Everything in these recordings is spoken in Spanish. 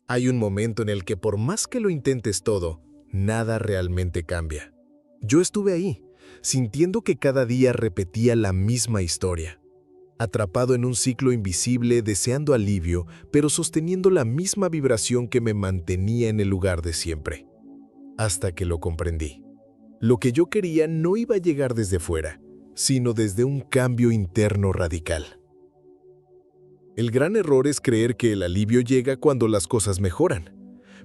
Hay un momento en el que por más que lo intentes todo, nada realmente cambia. Yo estuve ahí, sintiendo que cada día repetía la misma historia. Atrapado en un ciclo invisible, deseando alivio, pero sosteniendo la misma vibración que me mantenía en el lugar de siempre. Hasta que lo comprendí. Lo que yo quería no iba a llegar desde fuera, sino desde un cambio interno radical. El gran error es creer que el alivio llega cuando las cosas mejoran,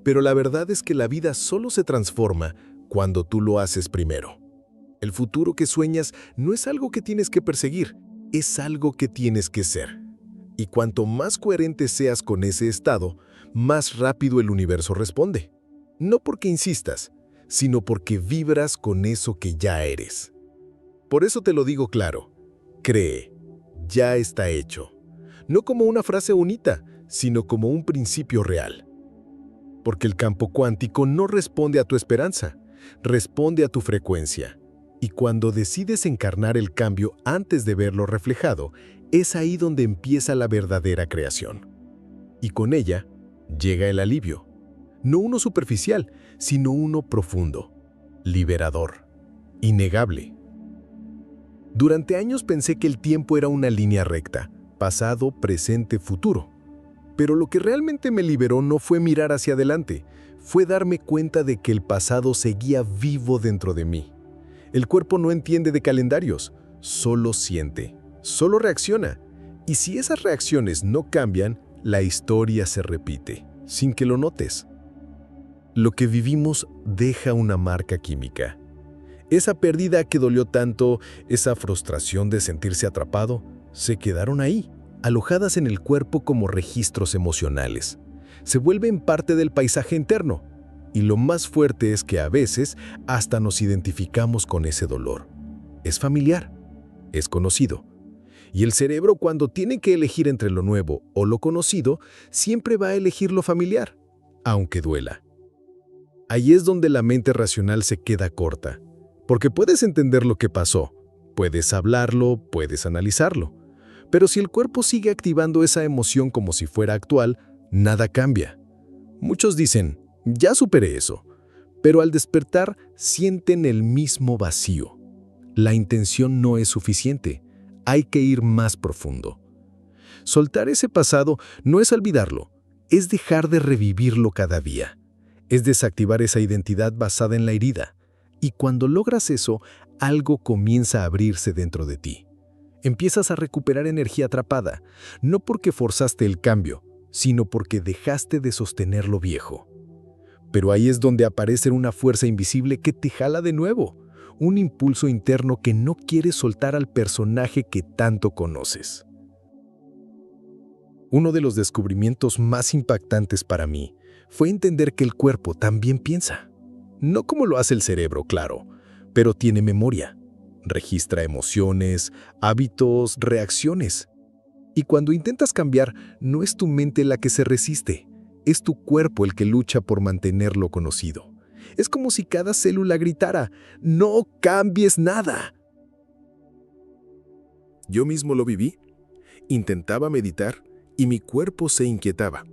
pero la verdad es que la vida solo se transforma cuando tú lo haces primero. El futuro que sueñas no es algo que tienes que perseguir, es algo que tienes que ser. Y cuanto más coherente seas con ese estado, más rápido el universo responde. No porque insistas, sino porque vibras con eso que ya eres. Por eso te lo digo claro, cree, ya está hecho. No como una frase bonita, sino como un principio real. Porque el campo cuántico no responde a tu esperanza, responde a tu frecuencia. Y cuando decides encarnar el cambio antes de verlo reflejado, es ahí donde empieza la verdadera creación. Y con ella llega el alivio. No uno superficial, sino uno profundo, liberador, innegable. Durante años pensé que el tiempo era una línea recta, pasado, presente, futuro. Pero lo que realmente me liberó no fue mirar hacia adelante, fue darme cuenta de que el pasado seguía vivo dentro de mí. El cuerpo no entiende de calendarios, solo siente, solo reacciona. Y si esas reacciones no cambian, la historia se repite, sin que lo notes. Lo que vivimos deja una marca química. Esa pérdida que dolió tanto, esa frustración de sentirse atrapado, se quedaron ahí, alojadas en el cuerpo como registros emocionales. Se vuelven parte del paisaje interno. Y lo más fuerte es que a veces hasta nos identificamos con ese dolor. Es familiar, es conocido. Y el cerebro, cuando tiene que elegir entre lo nuevo o lo conocido, siempre va a elegir lo familiar, aunque duela. Ahí es donde la mente racional se queda corta, porque puedes entender lo que pasó, puedes hablarlo, puedes analizarlo. Pero si el cuerpo sigue activando esa emoción como si fuera actual, nada cambia. Muchos dicen, ya superé eso, pero al despertar sienten el mismo vacío. La intención no es suficiente, hay que ir más profundo. Soltar ese pasado no es olvidarlo, es dejar de revivirlo cada día. Es desactivar esa identidad basada en la herida. Y cuando logras eso, algo comienza a abrirse dentro de ti. Empiezas a recuperar energía atrapada, no porque forzaste el cambio, sino porque dejaste de sostener lo viejo. Pero ahí es donde aparece una fuerza invisible que te jala de nuevo, un impulso interno que no quiere soltar al personaje que tanto conoces. Uno de los descubrimientos más impactantes para mí fue entender que el cuerpo también piensa. No como lo hace el cerebro, claro, pero tiene memoria. Registra emociones, hábitos, reacciones. Y cuando intentas cambiar, no es tu mente la que se resiste. Es tu cuerpo el que lucha por mantenerlo conocido. Es como si cada célula gritara, ¡no cambies nada! Yo mismo lo viví. Intentaba meditar y mi cuerpo se inquietaba.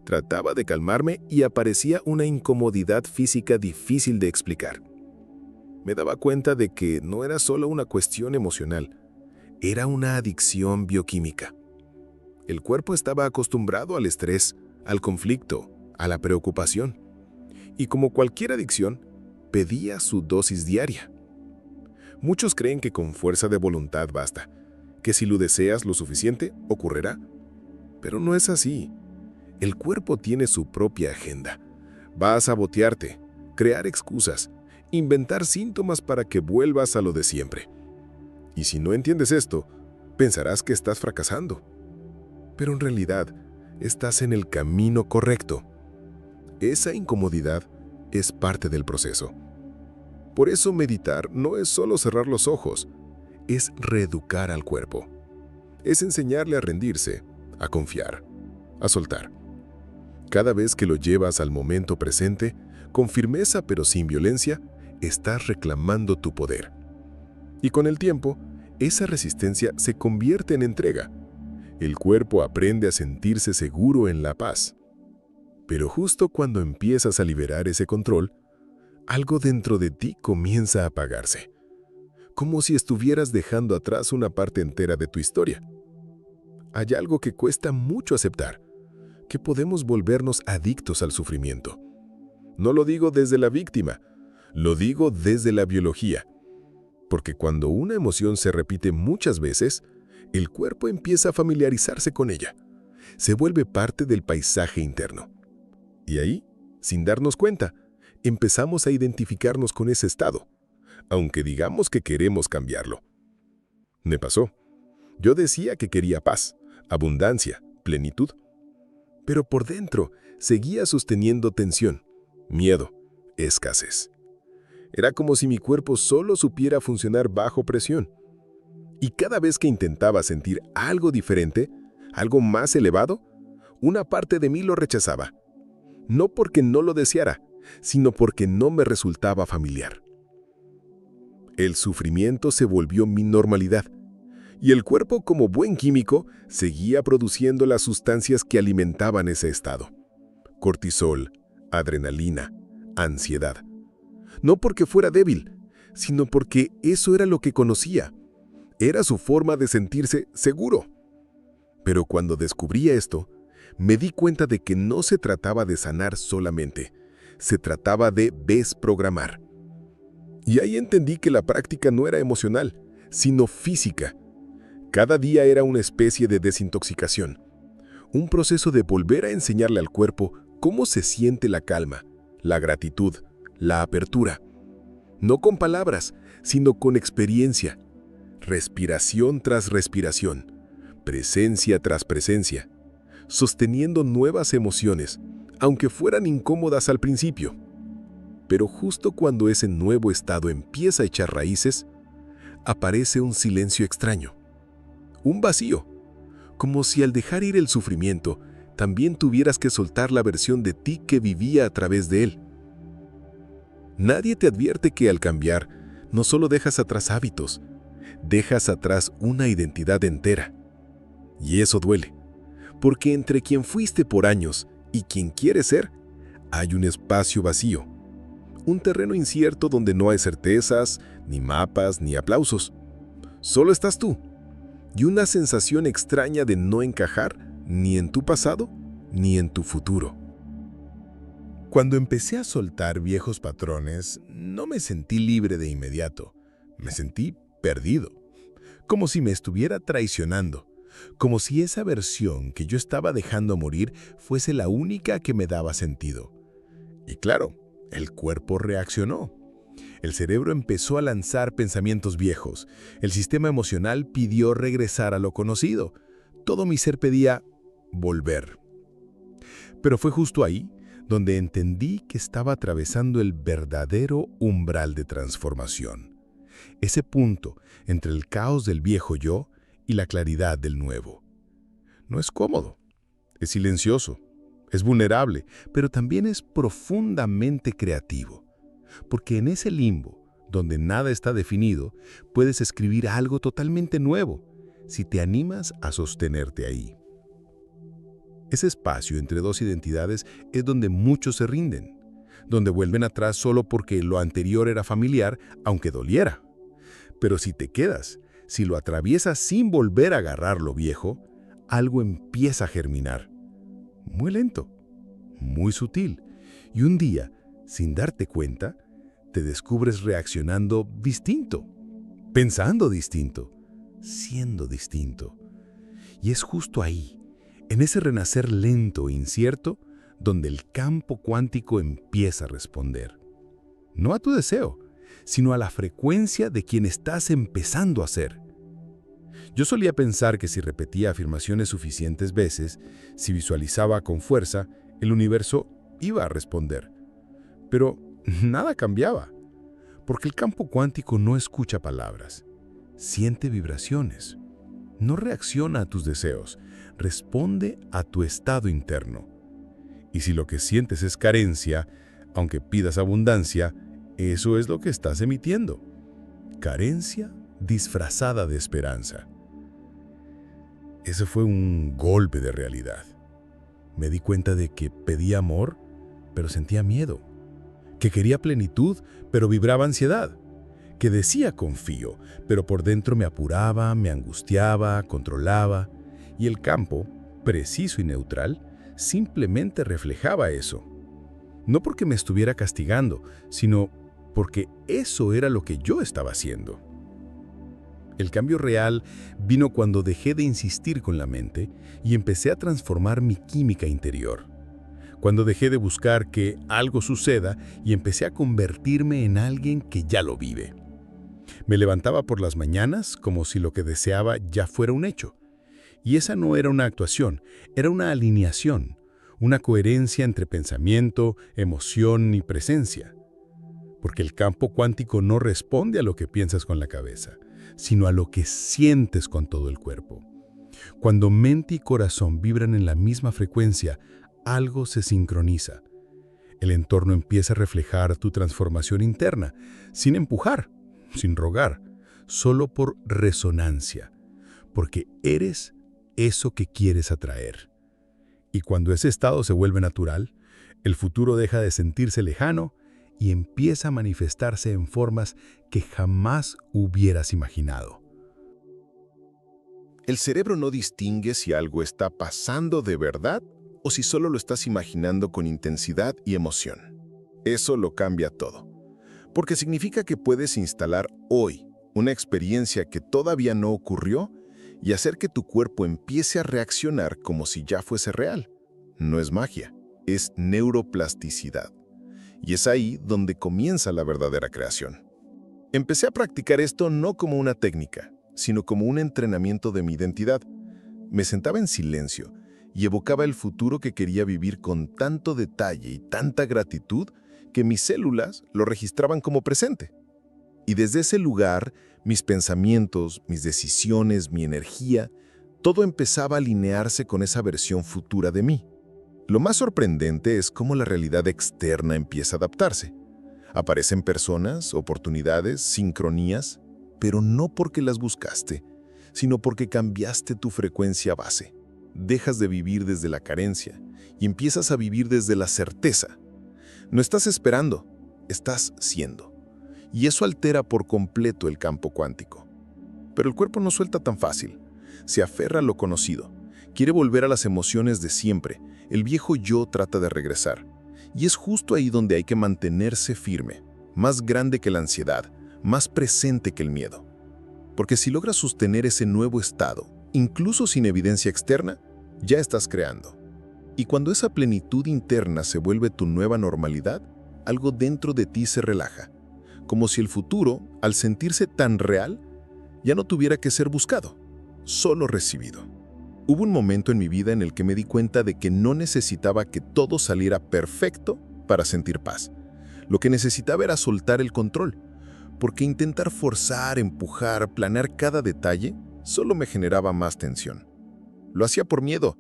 Trataba de calmarme y aparecía una incomodidad física difícil de explicar. Me daba cuenta de que no era solo una cuestión emocional, era una adicción bioquímica. El cuerpo estaba acostumbrado al estrés, al conflicto, a la preocupación. Y como cualquier adicción, pedía su dosis diaria. Muchos creen que con fuerza de voluntad basta, que si lo deseas lo suficiente, ocurrirá. Pero no es así. El cuerpo tiene su propia agenda. Va a sabotearte, crear excusas, inventar síntomas para que vuelvas a lo de siempre. Y si no entiendes esto, pensarás que estás fracasando. Pero en realidad, estás en el camino correcto. Esa incomodidad es parte del proceso. Por eso meditar no es solo cerrar los ojos, es reeducar al cuerpo. Es enseñarle a rendirse, a confiar, a soltar. Cada vez que lo llevas al momento presente, con firmeza pero sin violencia, estás reclamando tu poder. Y con el tiempo, esa resistencia se convierte en entrega. El cuerpo aprende a sentirse seguro en la paz. Pero justo cuando empiezas a liberar ese control, algo dentro de ti comienza a apagarse, como si estuvieras dejando atrás una parte entera de tu historia. Hay algo que cuesta mucho aceptar, que podemos volvernos adictos al sufrimiento. No lo digo desde la víctima, lo digo desde la biología. Porque cuando una emoción se repite muchas veces, el cuerpo empieza a familiarizarse con ella. Se vuelve parte del paisaje interno. Y ahí, sin darnos cuenta, empezamos a identificarnos con ese estado, aunque digamos que queremos cambiarlo. Me pasó. Yo decía que quería paz, abundancia, plenitud. Pero por dentro seguía sosteniendo tensión, miedo, escasez. Era como si mi cuerpo solo supiera funcionar bajo presión. Y cada vez que intentaba sentir algo diferente, algo más elevado, una parte de mí lo rechazaba. No porque no lo deseara, sino porque no me resultaba familiar. El sufrimiento se volvió mi normalidad, y el cuerpo, como buen químico, seguía produciendo las sustancias que alimentaban ese estado. Cortisol, adrenalina, ansiedad. No porque fuera débil, sino porque eso era lo que conocía. Era su forma de sentirse seguro. Pero cuando descubrí esto, me di cuenta de que no se trataba de sanar solamente, se trataba de desprogramar. Y ahí entendí que la práctica no era emocional, sino física. Cada día era una especie de desintoxicación, un proceso de volver a enseñarle al cuerpo cómo se siente la calma, la gratitud, la apertura. No con palabras, sino con experiencia. Respiración tras respiración, presencia tras presencia, sosteniendo nuevas emociones, aunque fueran incómodas al principio. Pero justo cuando ese nuevo estado empieza a echar raíces, aparece un silencio extraño, un vacío, como si al dejar ir el sufrimiento, también tuvieras que soltar la versión de ti que vivía a través de él. Nadie te advierte que al cambiar, no solo dejas atrás hábitos, dejas atrás una identidad entera. Y eso duele, porque entre quien fuiste por años y quien quieres ser, hay un espacio vacío, un terreno incierto donde no hay certezas, ni mapas, ni aplausos. Solo estás tú, y una sensación extraña de no encajar ni en tu pasado, ni en tu futuro. Cuando empecé a soltar viejos patrones, no me sentí libre de inmediato. Me sentí perdido, como si me estuviera traicionando, como si esa versión que yo estaba dejando morir fuese la única que me daba sentido. Y claro, el cuerpo reaccionó. El cerebro empezó a lanzar pensamientos viejos. El sistema emocional pidió regresar a lo conocido. Todo mi ser pedía volver. Pero fue justo ahí donde entendí que estaba atravesando el verdadero umbral de transformación. Ese punto entre el caos del viejo yo y la claridad del nuevo. No es cómodo, es silencioso, es vulnerable, pero también es profundamente creativo. Porque en ese limbo, donde nada está definido, puedes escribir algo totalmente nuevo, si te animas a sostenerte ahí. Ese espacio entre dos identidades es donde muchos se rinden, donde vuelven atrás solo porque lo anterior era familiar, aunque doliera. Pero si te quedas, si lo atraviesas sin volver a agarrar lo viejo, algo empieza a germinar. Muy lento, muy sutil, y un día, sin darte cuenta, te descubres reaccionando distinto, pensando distinto, siendo distinto. Y es justo ahí, en ese renacer lento e incierto, donde el campo cuántico empieza a responder. No a tu deseo, sino a la frecuencia de quien estás empezando a ser. Yo solía pensar que si repetía afirmaciones suficientes veces, si visualizaba con fuerza, el universo iba a responder. Pero nada cambiaba, porque el campo cuántico no escucha palabras, siente vibraciones. No reacciona a tus deseos, responde a tu estado interno. Y si lo que sientes es carencia, aunque pidas abundancia, eso es lo que estás emitiendo. Carencia disfrazada de esperanza. Ese fue un golpe de realidad. Me di cuenta de que pedía amor, pero sentía miedo. Que quería plenitud, pero vibraba ansiedad. Que decía confío, pero por dentro me apuraba, me angustiaba, controlaba. Y el campo, preciso y neutral, simplemente reflejaba eso. No porque me estuviera castigando, sino porque eso era lo que yo estaba haciendo. El cambio real vino cuando dejé de insistir con la mente y empecé a transformar mi química interior. Cuando dejé de buscar que algo suceda y empecé a convertirme en alguien que ya lo vive. Me levantaba por las mañanas como si lo que deseaba ya fuera un hecho. Y esa no era una actuación, era una alineación, una coherencia entre pensamiento, emoción y presencia. Porque el campo cuántico no responde a lo que piensas con la cabeza, sino a lo que sientes con todo el cuerpo. Cuando mente y corazón vibran en la misma frecuencia, algo se sincroniza. El entorno empieza a reflejar tu transformación interna, sin empujar, sin rogar, solo por resonancia, porque eres eso que quieres atraer. Y cuando ese estado se vuelve natural, el futuro deja de sentirse lejano y empieza a manifestarse en formas que jamás hubieras imaginado. El cerebro no distingue si algo está pasando de verdad o si solo lo estás imaginando con intensidad y emoción. Eso lo cambia todo, porque significa que puedes instalar hoy una experiencia que todavía no ocurrió y hacer que tu cuerpo empiece a reaccionar como si ya fuese real. No es magia, es neuroplasticidad. Y es ahí donde comienza la verdadera creación. Empecé a practicar esto no como una técnica, sino como un entrenamiento de mi identidad. Me sentaba en silencio y evocaba el futuro que quería vivir con tanto detalle y tanta gratitud que mis células lo registraban como presente. Y desde ese lugar, mis pensamientos, mis decisiones, mi energía, todo empezaba a alinearse con esa versión futura de mí. Lo más sorprendente es cómo la realidad externa empieza a adaptarse. Aparecen personas, oportunidades, sincronías, pero no porque las buscaste, sino porque cambiaste tu frecuencia base. Dejas de vivir desde la carencia y empiezas a vivir desde la certeza. No estás esperando, estás siendo. Y eso altera por completo el campo cuántico. Pero el cuerpo no suelta tan fácil. Se aferra a lo conocido. Quiere volver a las emociones de siempre. El viejo yo trata de regresar. Y es justo ahí donde hay que mantenerse firme, más grande que la ansiedad, más presente que el miedo. Porque si logras sostener ese nuevo estado, incluso sin evidencia externa, ya estás creando. Y cuando esa plenitud interna se vuelve tu nueva normalidad, algo dentro de ti se relaja. Como si el futuro, al sentirse tan real, ya no tuviera que ser buscado, solo recibido. Hubo un momento en mi vida en el que me di cuenta de que no necesitaba que todo saliera perfecto para sentir paz. Lo que necesitaba era soltar el control, porque intentar forzar, empujar, planear cada detalle solo me generaba más tensión. Lo hacía por miedo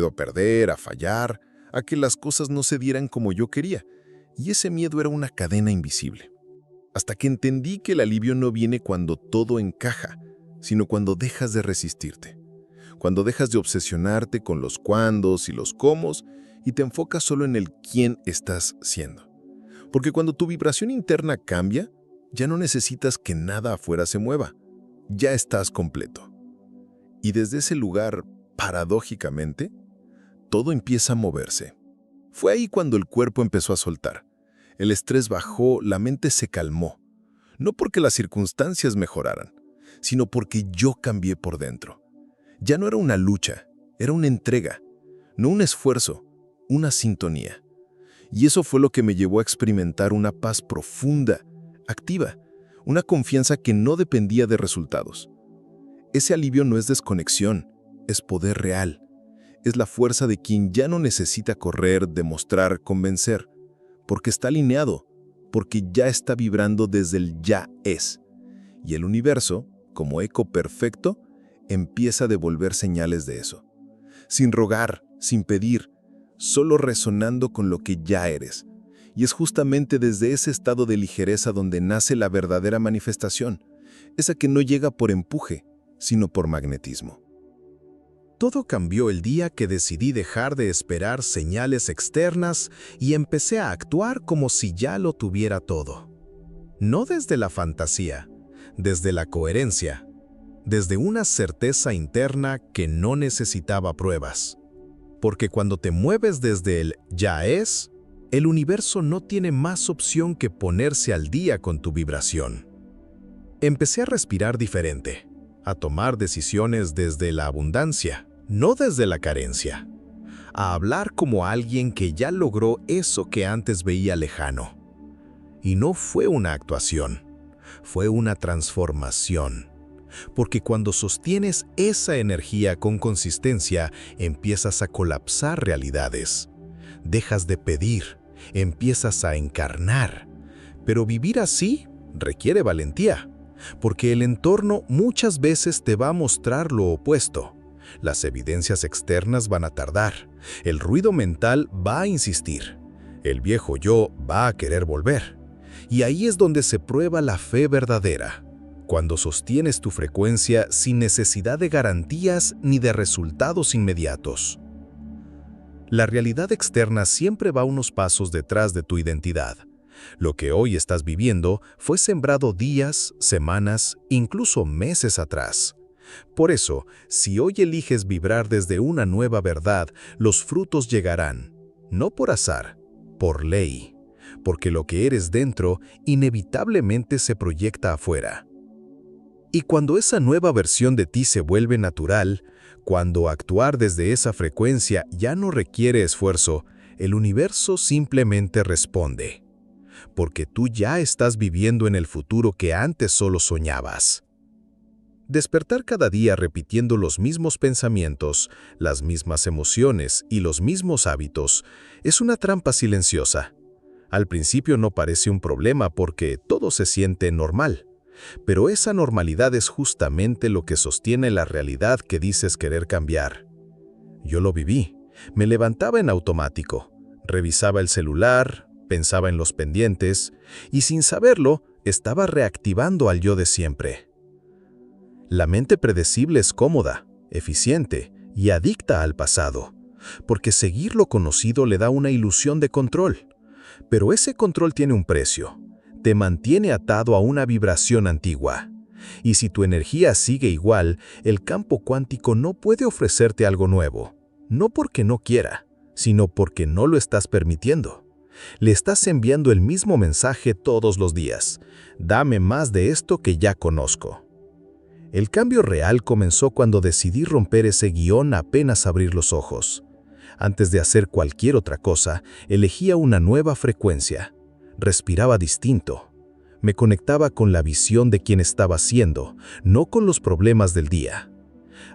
a perder, a fallar, a que las cosas no se dieran como yo quería, y ese miedo era una cadena invisible. Hasta que entendí que el alivio no viene cuando todo encaja, sino cuando dejas de resistirte. Cuando dejas de obsesionarte con los cuándos y los cómos y te enfocas solo en el quién estás siendo. Porque cuando tu vibración interna cambia, ya no necesitas que nada afuera se mueva. Ya estás completo. Y desde ese lugar, paradójicamente, todo empieza a moverse. Fue ahí cuando el cuerpo empezó a soltar. El estrés bajó, la mente se calmó. No porque las circunstancias mejoraran, sino porque yo cambié por dentro. Ya no era una lucha, era una entrega, no un esfuerzo, una sintonía. Y eso fue lo que me llevó a experimentar una paz profunda, activa, una confianza que no dependía de resultados. Ese alivio no es desconexión, es poder real. Es la fuerza de quien ya no necesita correr, demostrar, convencer, porque está alineado, porque ya está vibrando desde el ya es. Y el universo, como eco perfecto, empieza a devolver señales de eso. Sin rogar, sin pedir, solo resonando con lo que ya eres. Y es justamente desde ese estado de ligereza donde nace la verdadera manifestación, esa que no llega por empuje, sino por magnetismo. Todo cambió el día que decidí dejar de esperar señales externas y empecé a actuar como si ya lo tuviera todo. No desde la fantasía, desde la coherencia, desde una certeza interna que no necesitaba pruebas. Porque cuando te mueves desde el ya es, el universo no tiene más opción que ponerse al día con tu vibración. Empecé a respirar diferente, a tomar decisiones desde la abundancia, no desde la carencia, a hablar como alguien que ya logró eso que antes veía lejano. Y no fue una actuación, fue una transformación. Porque cuando sostienes esa energía con consistencia, empiezas a colapsar realidades. Dejas de pedir, empiezas a encarnar. Pero vivir así requiere valentía, porque el entorno muchas veces te va a mostrar lo opuesto. Las evidencias externas van a tardar, el ruido mental va a insistir, el viejo yo va a querer volver. Y ahí es donde se prueba la fe verdadera, cuando sostienes tu frecuencia sin necesidad de garantías ni de resultados inmediatos. La realidad externa siempre va unos pasos detrás de tu identidad. Lo que hoy estás viviendo fue sembrado días, semanas, incluso meses atrás. Por eso, si hoy eliges vibrar desde una nueva verdad, los frutos llegarán, no por azar, por ley, porque lo que eres dentro inevitablemente se proyecta afuera. Y cuando esa nueva versión de ti se vuelve natural, cuando actuar desde esa frecuencia ya no requiere esfuerzo, el universo simplemente responde. Porque tú ya estás viviendo en el futuro que antes solo soñabas. Despertar cada día repitiendo los mismos pensamientos, las mismas emociones y los mismos hábitos es una trampa silenciosa. Al principio no parece un problema porque todo se siente normal. Pero esa normalidad es justamente lo que sostiene la realidad que dices querer cambiar. Yo lo viví. Me levantaba en automático, revisaba el celular, pensaba en los pendientes y sin saberlo estaba reactivando al yo de siempre. La mente predecible es cómoda, eficiente y adicta al pasado, porque seguir lo conocido le da una ilusión de control. Pero ese control tiene un precio. Te mantiene atado a una vibración antigua. Y si tu energía sigue igual, el campo cuántico no puede ofrecerte algo nuevo. No porque no quiera, sino porque no lo estás permitiendo. Le estás enviando el mismo mensaje todos los días. Dame más de esto que ya conozco. El cambio real comenzó cuando decidí romper ese guión apenas abrir los ojos. Antes de hacer cualquier otra cosa, elegía una nueva frecuencia. Respiraba distinto. Me conectaba con la visión de quien estaba siendo, no con los problemas del día.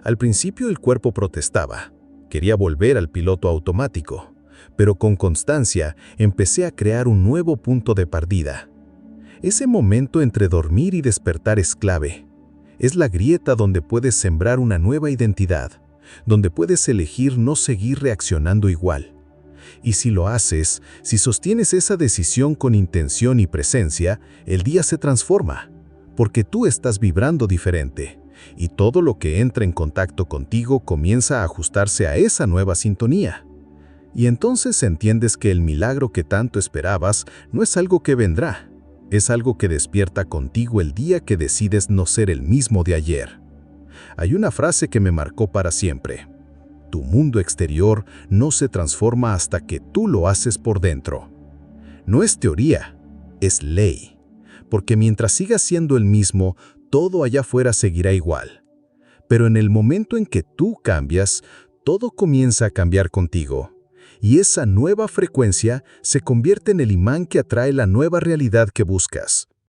Al principio el cuerpo protestaba. Quería volver al piloto automático. Pero con constancia empecé a crear un nuevo punto de partida. Ese momento entre dormir y despertar es clave. Es la grieta donde puedes sembrar una nueva identidad, donde puedes elegir no seguir reaccionando igual. Y si lo haces, si sostienes esa decisión con intención y presencia, el día se transforma, porque tú estás vibrando diferente, y todo lo que entra en contacto contigo comienza a ajustarse a esa nueva sintonía. Y entonces entiendes que el milagro que tanto esperabas no es algo que vendrá, es algo que despierta contigo el día que decides no ser el mismo de ayer. Hay una frase que me marcó para siempre. Tu mundo exterior no se transforma hasta que tú lo haces por dentro. No es teoría, es ley. Porque mientras sigas siendo el mismo, todo allá afuera seguirá igual. Pero en el momento en que tú cambias, todo comienza a cambiar contigo. Y esa nueva frecuencia se convierte en el imán que atrae la nueva realidad que buscas.